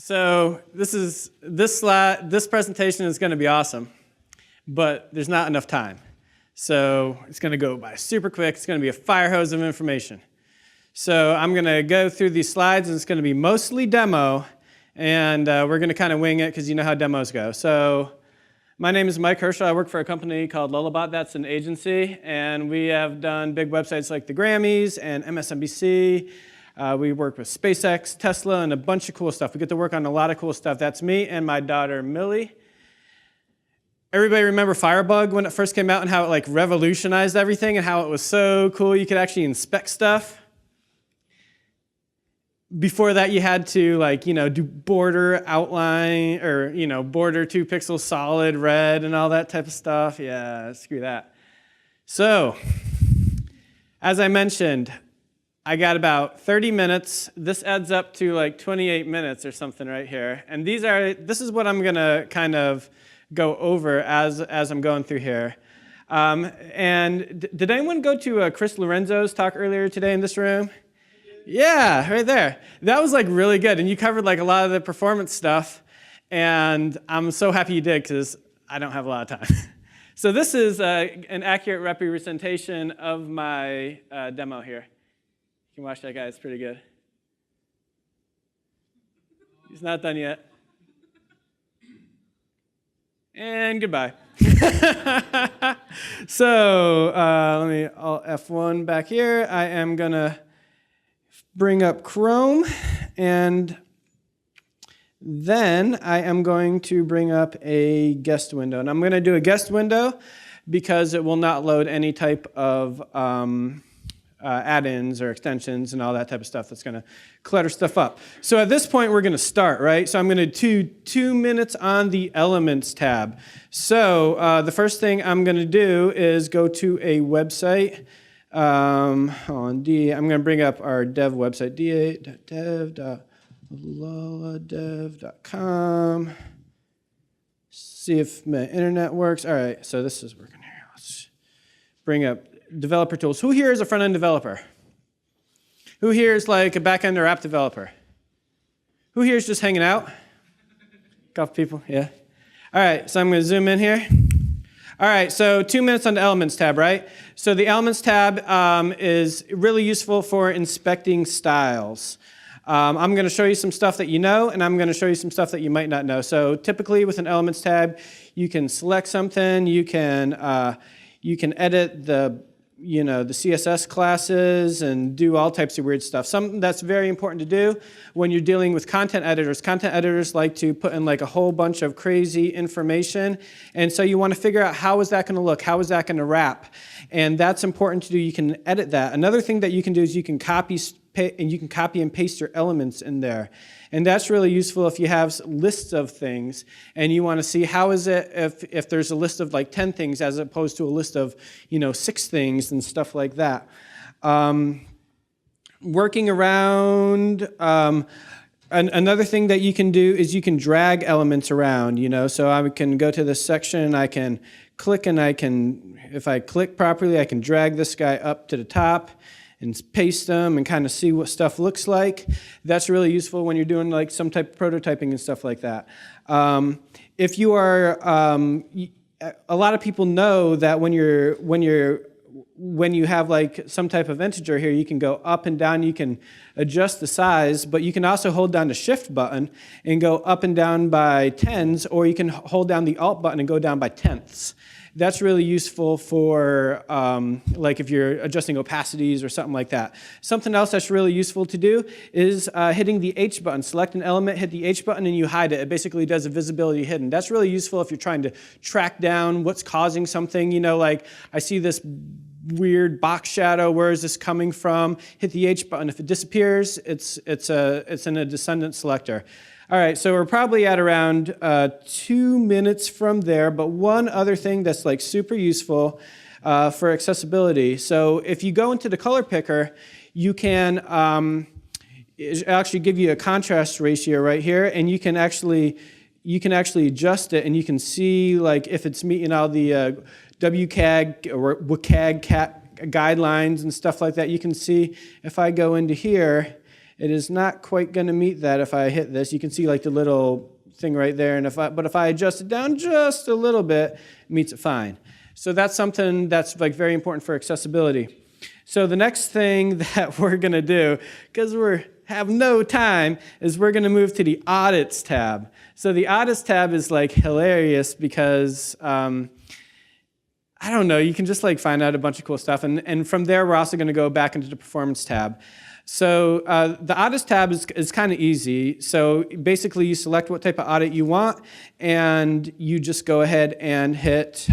So this presentation is going to be awesome, but there's not enough time. So it's going to go by super quick. It's going to be a fire hose of information. So I'm going to go through these slides, and it's going to be mostly demo, and we're going to kind of wing it because you know how demos go. So my name is Mike Herschel. I work for a company called Lullabot. That's an agency, and we have done big websites like the Grammys and MSNBC. We work with SpaceX, Tesla, and a bunch of cool stuff. We get to work on a lot of cool stuff. That's me and my daughter, Millie. Everybody remember Firebug when it first came out and how it like revolutionized everything and how it was so cool you could actually inspect stuff? Before that, you had to do border outline or border 2 pixels solid red and all that type of stuff. Yeah, screw that. So, as I mentioned, I got about 30 minutes. This adds up to like 28 minutes or something right here. And this is what I'm going to kind of go over as I'm going through here. And did anyone go to Chris Lorenzo's talk earlier today in this room? Yeah, right there. That was like really good. And you covered like a lot of the performance stuff. And I'm so happy you did because I don't have a lot of time. So this is an accurate representation of my demo here. You can watch that guy, it's pretty good. He's not done yet. And goodbye. So I'll F1 back here. I am going to bring up Chrome, and then I am going to bring up a guest window. And I'm going to do a guest window because it will not load any type of add-ins or extensions and all that type of stuff that's going to clutter stuff up. So at this point, we're going to start, right? So I'm going to do 2 minutes on the Elements tab. So the first thing I'm going to do is go to a website. I'm going to bring up our dev website, da.dev.lulladev.com. See if my internet works. All right, so this is working here. Let's bring up developer tools. Who here is a front-end developer? Who here is like a back-end or app developer? Who here is just hanging out? A couple people, yeah. All right, so I'm going to zoom in here. All right, so 2 minutes on the Elements tab, right? So the Elements tab is really useful for inspecting styles. I'm going to show you some stuff that you know, and I'm going to show you some stuff that you might not know. So typically with an Elements tab, you can select something, you can edit the CSS classes and do all types of weird stuff. Something that's very important to do when you're dealing with content editors. Content editors like to put in like a whole bunch of crazy information. And so you want to figure out how is that going to look? How is that going to wrap? And that's important to do. You can edit that. Another thing that you can do is you can copy and paste your elements in there. And that's really useful if you have lists of things and you want to see how is it if there's a list of like 10 things as opposed to a list of 6 things and stuff like that. Working around, another thing that you can do is you can drag elements around, So I can go to this section, I can click, and if I click properly, I can drag this guy up to the top and paste them and kind of see what stuff looks like. That's really useful when you're doing like some type of prototyping and stuff like that. If you are, a lot of people know that when you have like some type of integer here, you can go up and down, you can adjust the size, but you can also hold down the shift button and go up and down by tens, or you can hold down the alt button and go down by tenths. That's really useful for like if you're adjusting opacities or something like that. Something else that's really useful to do is hitting the H button. Select an element, hit the H button, and you hide it. It basically does a visibility hidden. That's really useful if you're trying to track down what's causing something. Like I see this weird box shadow. Where is this coming from? Hit the H button. If it disappears, it's in a descendant selector. All right, so we're probably at around 2 minutes from there, but one other thing that's like super useful for accessibility. So if you go into the color picker, you can actually give you a contrast ratio right here, and you can actually adjust it, and you can see like if it's meeting all the WCAG or WCAG guidelines and stuff like that. You can see if I go into here It is not quite going to meet that if I hit this. You can see like the little thing right there, and if I adjust it down just a little bit, it meets it fine. So that's something that's like very important for accessibility. So the next thing that we're going to do, because we have no time, is we're going to move to the audits tab. So the audits tab is like hilarious because I don't know, you can just like find out a bunch of cool stuff. And from there, we're also going to go back into the performance tab. So the audits tab is kind of easy. So basically, you select what type of audit you want, and you just go ahead and hit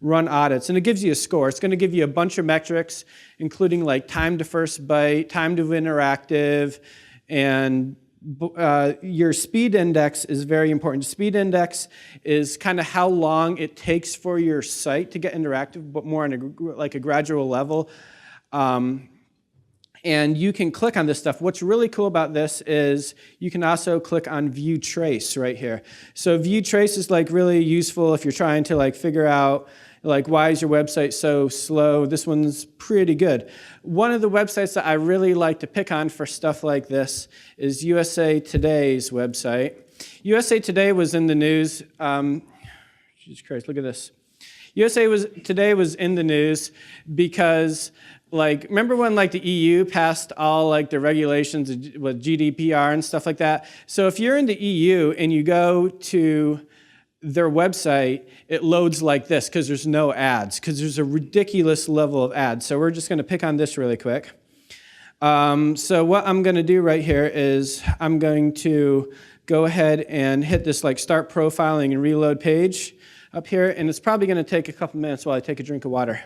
run audits. And it gives you a score. It's going to give you a bunch of metrics, including like time to first byte, time to interactive, and your speed index is very important. Speed index is kind of how long it takes for your site to get interactive, but more on a gradual level. And you can click on this stuff. What's really cool about this is you can also click on View Trace right here. So View Trace is like really useful if you're trying to like figure out like why is your website so slow. This one's pretty good. One of the websites that I really like to pick on for stuff like this is USA Today's website. USA Today was in the news. Jesus Christ, look at this. Today was in the news because, like, remember when like the EU passed all like the regulations with GDPR and stuff like that? So if you're in the EU and you go to their website, it loads like this because there's no ads, because there's a ridiculous level of ads. So we're just going to pick on this really quick. So what I'm going to do right here is I'm going to go ahead and hit this like start profiling and reload page up here, and it's probably going to take a couple minutes while I take a drink of water.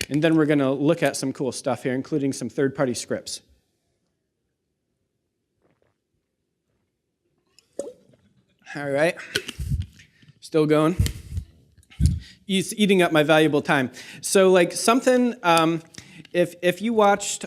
And then we're going to look at some cool stuff here, including some third-party scripts. All right. Still going. It's eating up my valuable time. So like something, if you watched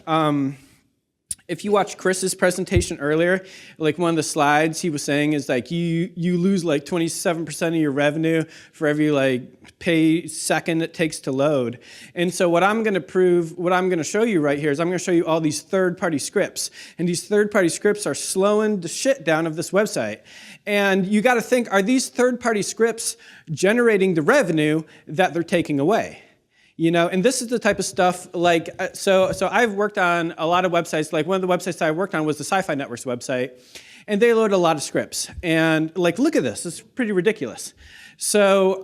Chris's presentation earlier, like one of the slides he was saying is like you lose like 27% of your revenue for every like pay second it takes to load. And so what I'm going to show you right here is I'm going to show you all these third-party scripts. And these third-party scripts are slowing the shit down of this website. And you got to think, are these third-party scripts generating the revenue that they're taking away? You know, and this is the type of stuff like, so I've worked on a lot of websites. Like one of the websites that I worked on was the Sci-Fi Network's website, and they load a lot of scripts. And like, look at this, it's pretty ridiculous. So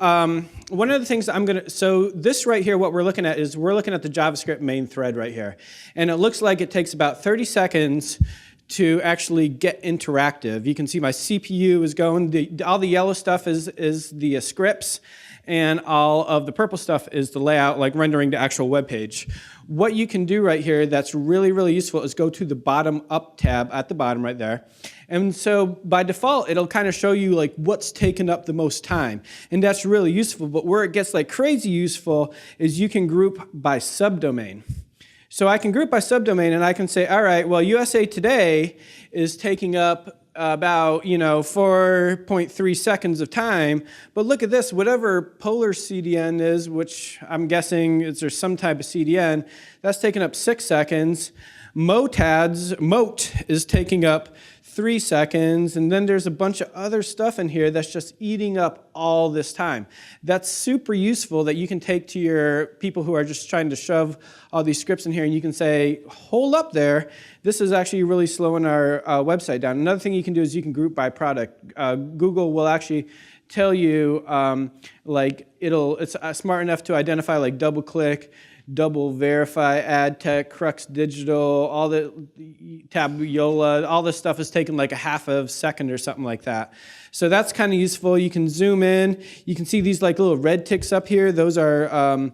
one of the things that so this right here, what we're looking at is we're looking at the JavaScript main thread right here. And it looks like it takes about 30 seconds to actually get interactive. You can see my CPU is going, all the yellow stuff is the scripts, and all of the purple stuff is the layout, like rendering the actual web page. What you can do right here that's really, really useful is go to the bottom up tab at the bottom right there. And so by default, it'll kind of show you like what's taken up the most time. And that's really useful, but where it gets like crazy useful is you can group by subdomain. So I can group by subdomain and I can say, all right, well, USA Today is taking up about 4.3 seconds of time, but look at this, whatever Polar CDN is, which I'm guessing there's some type of CDN, that's taking up 6 seconds. Moat is taking up 3 seconds, and then there's a bunch of other stuff in here that's just eating up all this time. That's super useful that you can take to your people who are just trying to shove all these scripts in here, and you can say, hold up there, this is actually really slowing our website down. Another thing you can do is you can group by product. Google will actually tell you, it's smart enough to identify like DoubleClick, Double Verify, Ad Tech, Crux Digital, all the Tabula, all this stuff is taking like a half a second or something like that. So that's kind of useful. You can zoom in. You can see these like little red ticks up here. Those are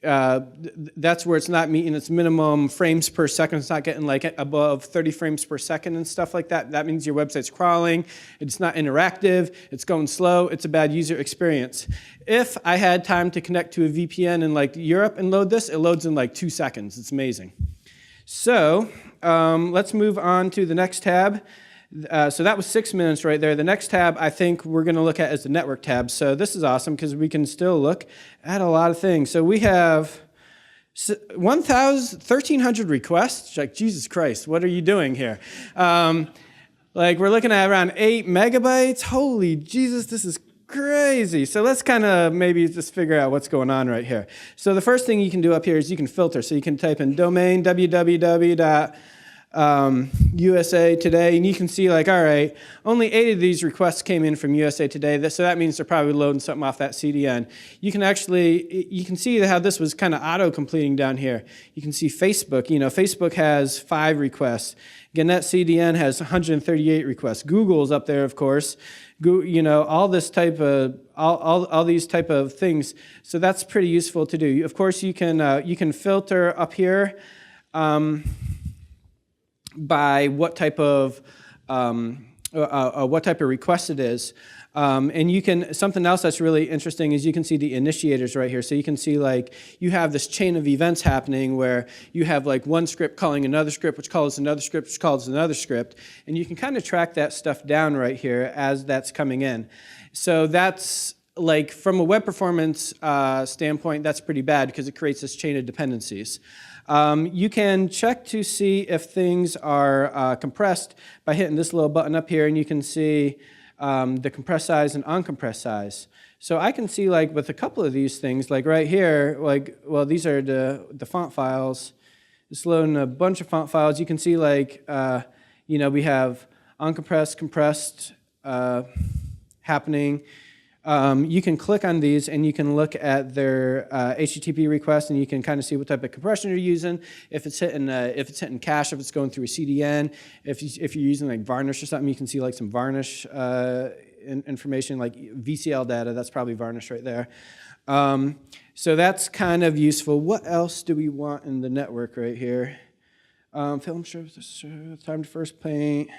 that's where it's not meeting its minimum frames per second. It's not getting like above 30 frames per second and stuff like that. That means your website's crawling. It's not interactive. It's going slow. It's a bad user experience. If I had time to connect to a VPN in like Europe and load this, it loads in like 2 seconds. It's amazing. So let's move on to the next tab. So that was 6 minutes right there. The next tab I think we're going to look at is the network tab. So this is awesome because we can still look at a lot of things. So we have 1,300 requests? Like, Jesus Christ, what are you doing here? Like, we're looking at around 8 megabytes. Holy Jesus, this is crazy. So let's kind of maybe just figure out what's going on right here. So the first thing you can do up here is you can filter. So you can type in domain www.USA Today, and you can see like, all right, only 8 of these requests came in from USA Today, so that means they're probably loading something off that CDN. You can see how this was kind of auto-completing down here. You can see Facebook, Facebook has 5 requests. Again, that CDN has 138 requests. Google's up there, of course. All this type of all these type of things. So that's pretty useful to do. Of course, you can filter up here by what type of request it is. And something else that's really interesting is you can see the initiators right here. So you can see like you have this chain of events happening where you have like one script calling another script, which calls another script, which calls another script. And you can kind of track that stuff down right here as that's coming in. So that's like from a web performance standpoint, that's pretty bad because it creates this chain of dependencies. You can check to see if things are compressed by hitting this little button up here, and you can see the compressed size and uncompressed size. So I can see like with a couple of these things, like right here, these are the font files. It's loading a bunch of font files. You can see like, we have uncompressed, compressed happening. You can click on these and you can look at their HTTP request, and you can kind of see what type of compression you're using, if it's hitting cache, if it's going through a CDN, if you're using like Varnish or something, you can see like some Varnish information, like VCL data. That's probably Varnish right there. So that's kind of useful. What else do we want in the network right here? Film shows time to first paint.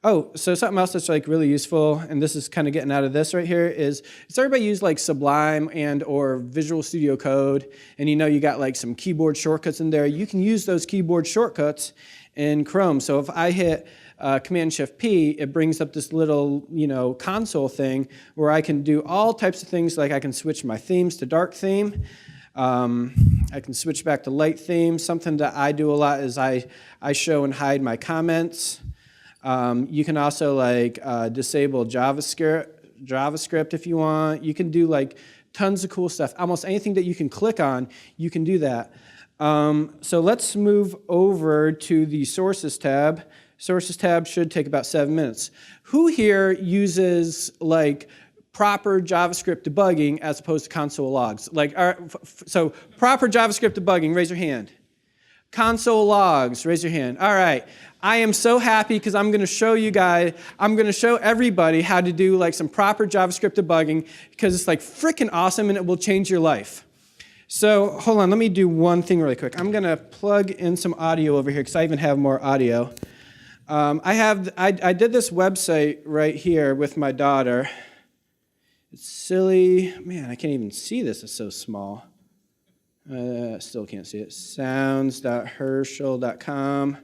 Oh, so something else that's like really useful, and this is kind of getting out of this right here, is everybody use like Sublime and or Visual Studio Code, and you got like some keyboard shortcuts in there. You can use those keyboard shortcuts in Chrome. So if I hit Command-Shift-P, it brings up this little console thing where I can do all types of things, like I can switch my themes to dark theme. I can switch back to light theme. Something that I do a lot is I show and hide my comments. You can also like disable JavaScript if you want. You can do like tons of cool stuff. Almost anything that you can click on, you can do that. So let's move over to the Sources tab. Sources tab should take about 7 minutes. Who here uses like proper JavaScript debugging as opposed to console logs? So proper JavaScript debugging, raise your hand. Console logs, raise your hand. All right. I am so happy because I'm going to show everybody how to do like some proper JavaScript debugging, because it's like freaking awesome and it will change your life. So hold on, let me do one thing really quick. I'm going to plug in some audio over here because I even have more audio. I did this website right here with my daughter. It's silly. Man, I can't even see this. It's so small. Still can't see it. Sounds.herschel.com.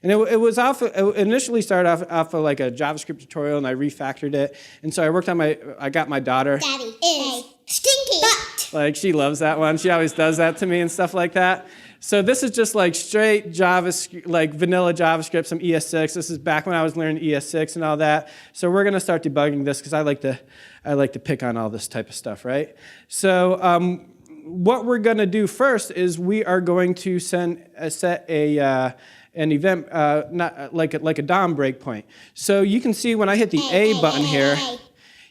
And it initially started off of like a JavaScript tutorial, and I refactored it. And so I got my daughter. Daddy is stinky butt. Like, she loves that one. She always does that to me and stuff like that. So this is just like straight JavaScript, like vanilla JavaScript, some ES6. This is back when I was learning ES6 and all that. So we're going to start debugging this because I like to pick on all this type of stuff, right? So what we're going to do first is we are going to set an event, not like a DOM breakpoint. So you can see when I hit the A button here,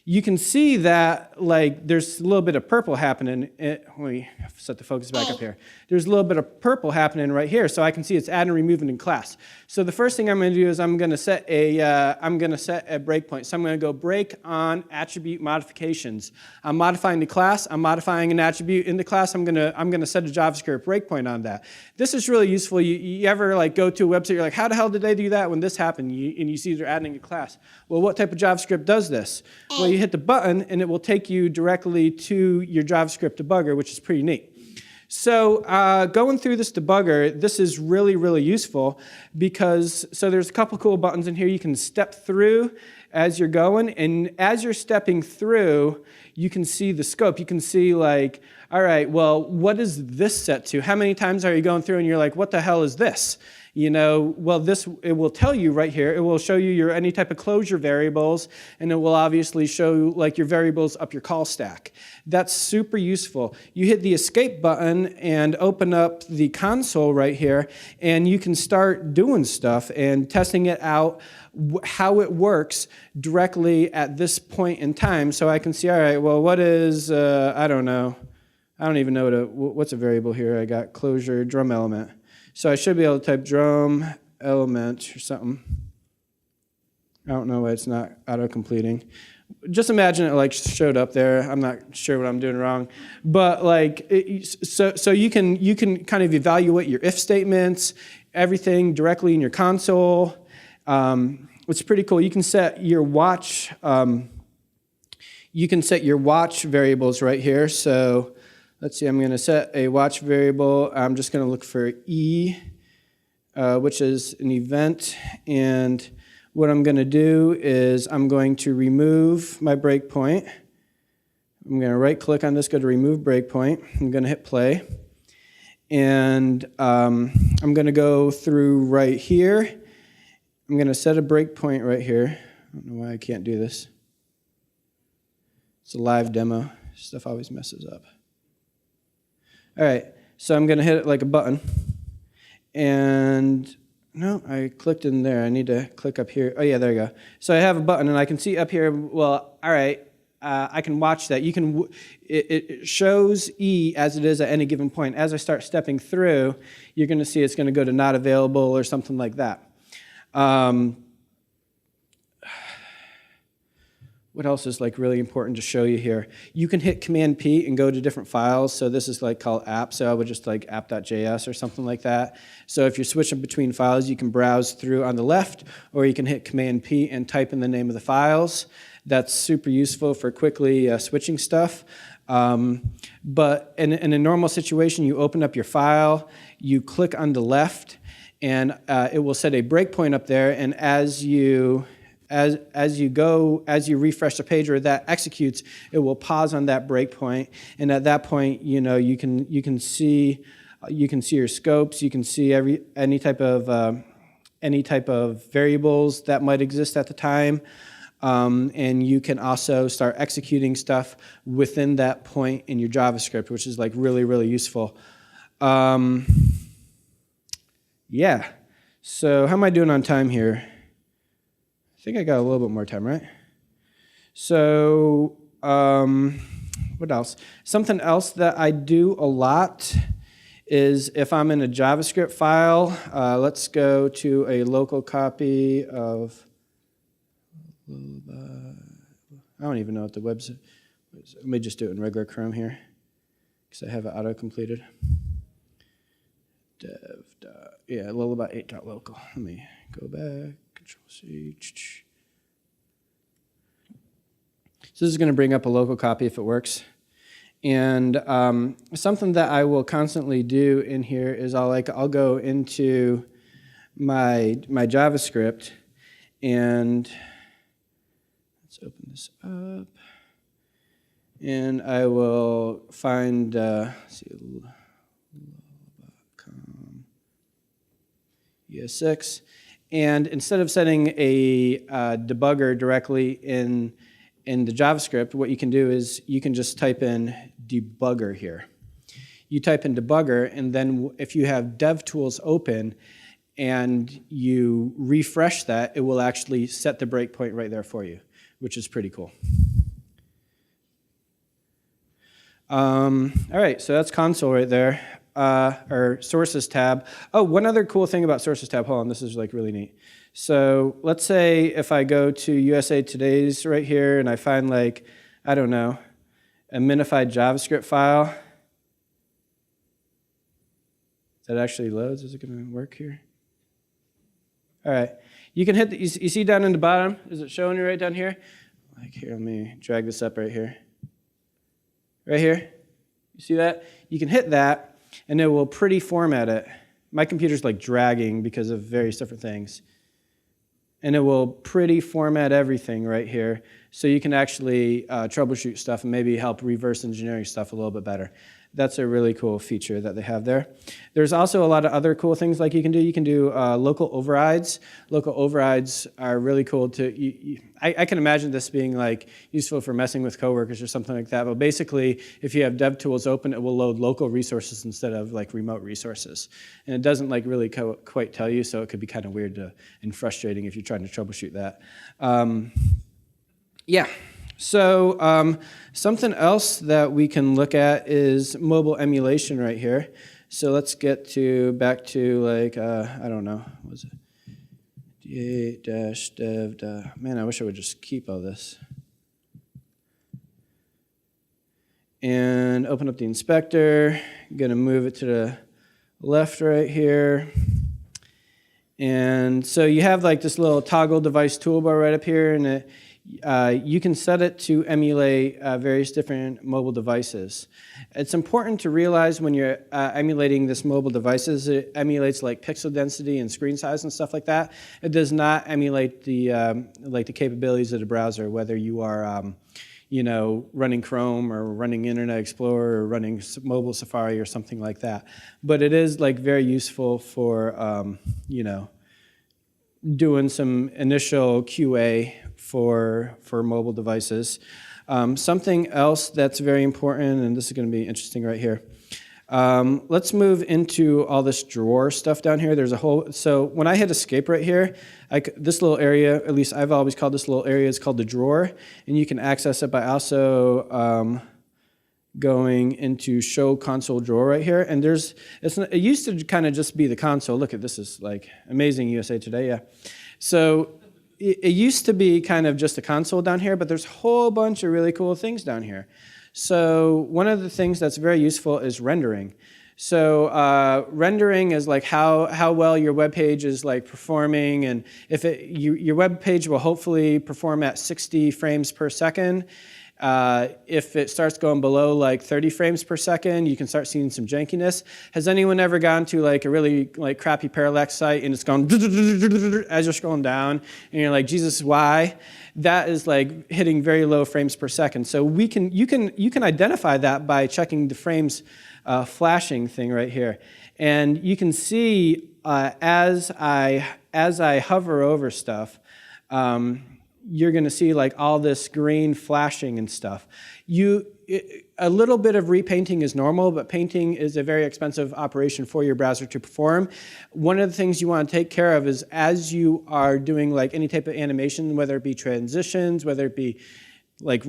you can see that like there's a little bit of purple happening. Let me set the focus back up here. There's a little bit of purple happening right here, so I can see it's add and removing in class. So the first thing I'm going to do is I'm going to set a breakpoint. So I'm going to go break on attribute modifications. I'm modifying the class. I'm modifying an attribute in the class. I'm going to set a JavaScript breakpoint on that. This is really useful. You ever like go to a website, you're like, how the hell did they do that when this happened? And you see they're adding a class. Well, what type of JavaScript does this? Well, you hit the button and it will take you directly to your JavaScript debugger, which is pretty neat. So going through this debugger, this is really, really useful because, so there's a couple cool buttons in here. You can step through as you're going, and as you're stepping through, you can see the scope. You can see like, all right, well, what is this set to? How many times are you going through and you're like, what the hell is this? You know, well, it will tell you right here. It will show you your any type of closure variables, and it will obviously show like your variables up your call stack. That's super useful. You hit the escape button and open up the console right here, and you can start doing stuff and testing it out, how it works directly at this point in time. So I can see, all right, well, what is, I don't know. I don't even know what's a variable here. I got closure drum element. So I should be able to type drum element or something. I don't know why it's not auto-completing. Just imagine it like showed up there. I'm not sure what I'm doing wrong. But like, so you can kind of evaluate your if statements, everything directly in your console. It's pretty cool. You can set your watch. You can set your watch variables right here. So let's see, I'm going to set a watch variable. I'm just going to look for E, which is an event. And what I'm going to do is I'm going to remove my breakpoint. I'm going to right-click on this, go to Remove Breakpoint. I'm going to hit play. And I'm going to go through right here. I'm going to set a breakpoint right here. I don't know why I can't do this. It's a live demo. Stuff always messes up. All right, so I'm going to hit it like a button. And no, I clicked in there. I need to click up here. Oh, yeah, there you go. So I have a button, and I can see up here, well, all right, I can watch that. It shows E as it is at any given point. As I start stepping through, you're going to see it's going to go to not available or something like that. What else is like really important to show you here? You can hit Command P and go to different files. So this is like called app. So I would just like app.js or something like that. So if you're switching between files, you can browse through on the left, or you can hit Command P and type in the name of the files. That's super useful for quickly switching stuff. But in a normal situation, you open up your file, you click on the left, and it will set a breakpoint up there. And as you refresh the page or that executes, it will pause on that breakpoint. And at that point, you know, you can see your scopes, you can see any type of variables that might exist at the time. And you can also start executing stuff within that point in your JavaScript, which is like really, really useful. Yeah. So how am I doing on time here? I think I got a little bit more time, right? So what else? Something else that I do a lot is if I'm in a JavaScript file, let's go to a local copy of, I don't even know what the website is. Let me just do it in regular Chrome here because I have it auto-completed. Yeah, lullaby8.local. Let me go back. Control-C. So this is going to bring up a local copy if it works. And something that I will constantly do in here is I'll go into my JavaScript, and let's open this up. And I will find let's see, ES6. And instead of setting a debugger directly in the JavaScript, what you can do is you can just type in debugger here. You type in debugger, and then if you have DevTools open and you refresh that, it will actually set the breakpoint right there for you, which is pretty cool. All right, so that's console right there. Or sources tab. Oh, one other cool thing about sources tab. Hold on, this is like really neat. So let's say if I go to USA Today's right here and I find like, I don't know, a minified JavaScript file. That actually loads. Is it going to work here? All right. You can hit, you see down in the bottom, is it showing you right down here? Like here, let me drag this up right here. Right here. You see that? You can hit that, and it will pretty format it. My computer's like dragging because of various different things. and it will pretty format everything right here, so you can actually troubleshoot stuff and maybe help reverse engineering stuff a little bit better. That's a really cool feature that they have there. There's also a lot of other cool things like you can do. You can do local overrides. Local overrides are really cool to, I can imagine this being like useful for messing with coworkers or something like that, but basically if you have DevTools open, it will load local resources instead of like remote resources. And it doesn't like really quite tell you, so it could be kind of weird and frustrating if you're trying to troubleshoot that. Yeah. So something else that we can look at is mobile emulation right here. So let's get back to like, I don't know, what was it? D8-dev, man, I wish I would just keep all this. And open up the inspector. I'm gonna move it to the left right here. And so you have like this little toggle device toolbar right up here, and you can set it to emulate various different mobile devices. It's important to realize when you're emulating this mobile devices, it emulates like pixel density and screen size and stuff like that. It does not emulate the like the capabilities of the browser, whether you are you know, running Chrome or running Internet Explorer or running mobile Safari or something like that. But it is like very useful for you know, doing some initial QA for mobile devices. Something else that's very important, and this is going to be interesting right here. Let's move into all this drawer stuff down here. There's a whole, so when I hit escape right here, this little area, at least I've always called this little area, is called the drawer, and you can access it by also going into show console drawer right here. And it used to kind of just be the console. Look at this, is like amazing USA Today, yeah. So it used to be kind of just a console down here, but there's a whole bunch of really cool things down here. So one of the things that's very useful is rendering. So rendering is like how well your web page is like performing, and if your web page will hopefully perform at 60 frames per second. If it starts going below like 30 frames per second, you can start seeing some jankiness. Has anyone ever gone to like a really like crappy parallax site and it's going as you're scrolling down and you're like, Jesus, why? That is like hitting very low frames per second. So you can identify that by checking the frames flashing thing right here. And you can see as I hover over stuff, you're going to see like all this green flashing and stuff. A little bit of repainting is normal, but painting is a very expensive operation for your browser to perform. One of the things you want to take care of is as you are doing like any type of animation, whether it be transitions, whether it be like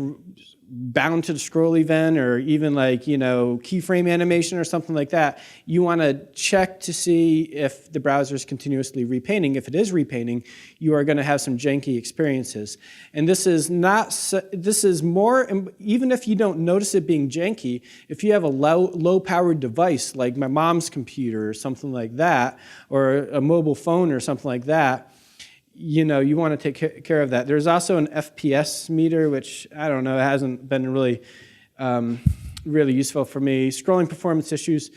bound to the scroll event, or even like, you know, keyframe animation or something like that, you want to check to see if the browser is continuously repainting. If it is repainting, you are going to have some janky experiences. And this is more, even if you don't notice it being janky, if you have a low-powered device like my mom's computer or something like that, or a mobile phone or something like that, you know, you want to take care of that. There's also an FPS meter, which I don't know, it hasn't been really, really useful for me. Scrolling performance issues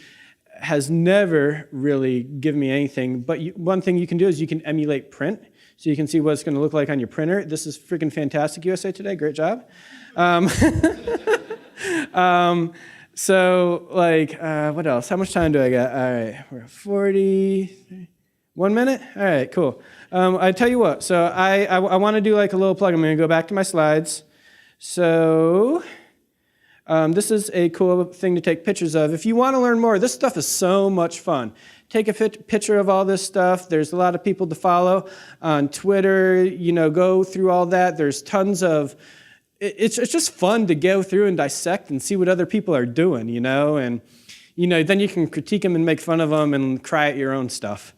has never really given me anything, but one thing you can do is you can emulate print, so you can see what it's going to look like on your printer. This is freaking fantastic, USA Today, great job. So, like, what else? How much time do I got? All right, we're at 40, 1 minute? All right, cool. I tell you what, so I want to do like a little plug. I'm going to go back to my slides. So this is a cool thing to take pictures of. If you want to learn more, this stuff is so much fun. Take a picture of all this stuff. There's a lot of people to follow on Twitter. You know, go through all that. There's tons of, it's just fun to go through and dissect and see what other people are doing, you know, and you know, then you can critique them and make fun of them and cry at your own stuff.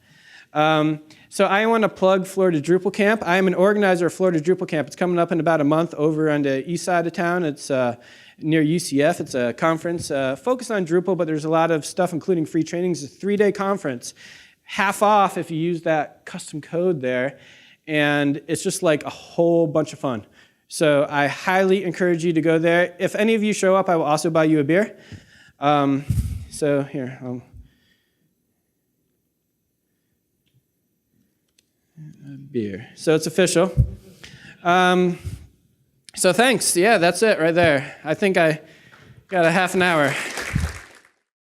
So I want to plug Florida Drupal Camp. I am an organizer of Florida Drupal Camp. It's coming up in about a month over on the east side of town. It's near UCF. It's a conference focused on Drupal, but there's a lot of stuff, including free trainings. It's a 3-day conference, half off if you use that custom code there, and it's just like a whole bunch of fun. So I highly encourage you to go there. If any of you show up, I will also buy you a beer. So here, beer. So it's official. So thanks. Yeah, that's it right there. I think I got a half an hour.